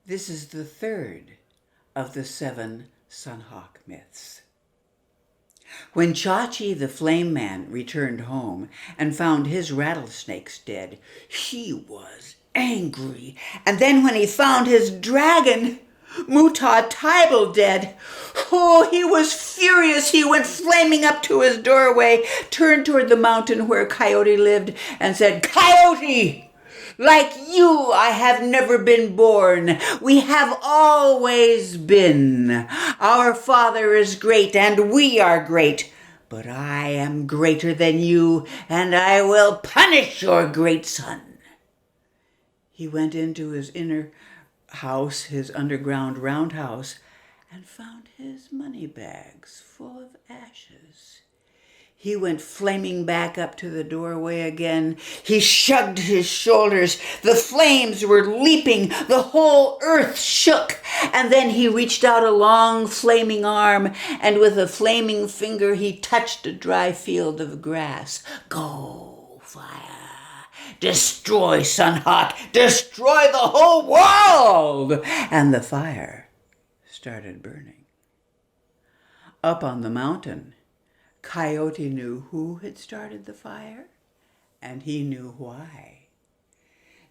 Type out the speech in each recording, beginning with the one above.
This is the third of the 7 Sunhawk myths. When Chachi the Flame Man returned home and found his rattlesnakes dead, he was angry. And then when he found his dragon, Mutah Tybal, dead, he was furious. He went flaming up to his doorway, turned toward the mountain where Coyote lived, and said, "Coyote! Like you, I have never been born. We have always been. Our father is great, and we are great. But I am greater than you, and I will punish your great son." He went into his inner house, his underground roundhouse, and found his money bags full of ashes. He went flaming back up to the doorway again. He shrugged his shoulders. The flames were leaping. The whole earth shook. And then he reached out a long flaming arm, and with a flaming finger he touched a dry field of grass. "Go, fire! Destroy Sunhawk! Destroy the whole world!" And the fire started burning. Up on the mountain, Coyote knew who had started the fire, and he knew why.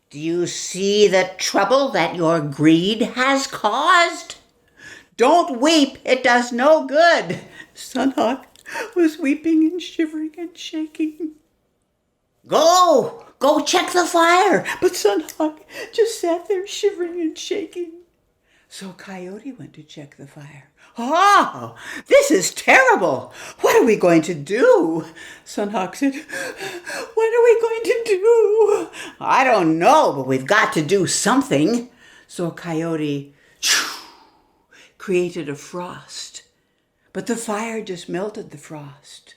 "Do you see the trouble that your greed has caused? Don't weep, it does no good." Sunhawk was weeping and shivering and shaking. Go check the fire." But Sunhawk just sat there shivering and shaking. So Coyote went to check the fire. "Oh, this is terrible. What are we going to do?" Sunhawk said, "What are we going to do?" "I don't know, but we've got to do something." So Coyote created a frost, but the fire just melted the frost.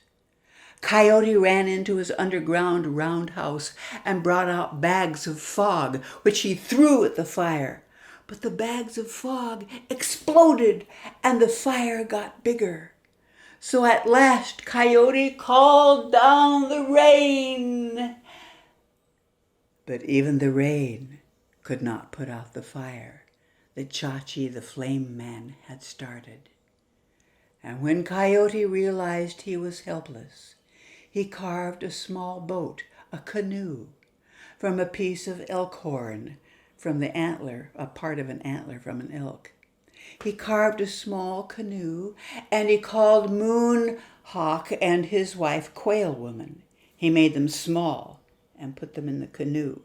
Coyote ran into his underground roundhouse and brought out bags of fog, which he threw at the fire. But the bags of fog exploded and the fire got bigger. So at last Coyote called down the rain. But even the rain could not put out the fire that Chachi the Flame Man had started. And when Coyote realized he was helpless, he carved a small boat, a canoe, from a piece of elk horn, from the antler, a part of an antler from an elk. He carved a small canoe, and he called Moon Hawk and his wife Quail Woman. He made them small and put them in the canoe.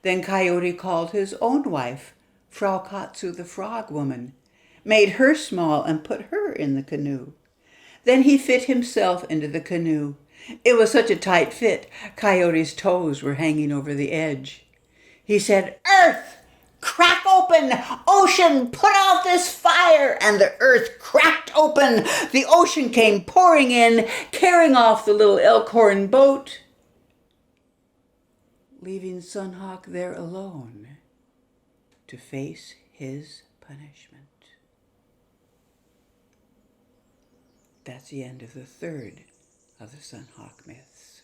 Then Coyote called his own wife, Frau Katsu the Frog Woman, made her small and put her in the canoe. Then he fit himself into the canoe. It was such a tight fit, Coyote's toes were hanging over the edge. He said, "Earth, crack open! Ocean, put out this fire!" And the earth cracked open. The ocean came pouring in, carrying off the little elkhorn boat, leaving Sunhawk there alone to face his punishment. That's the end of the third of the Sunhawk myths.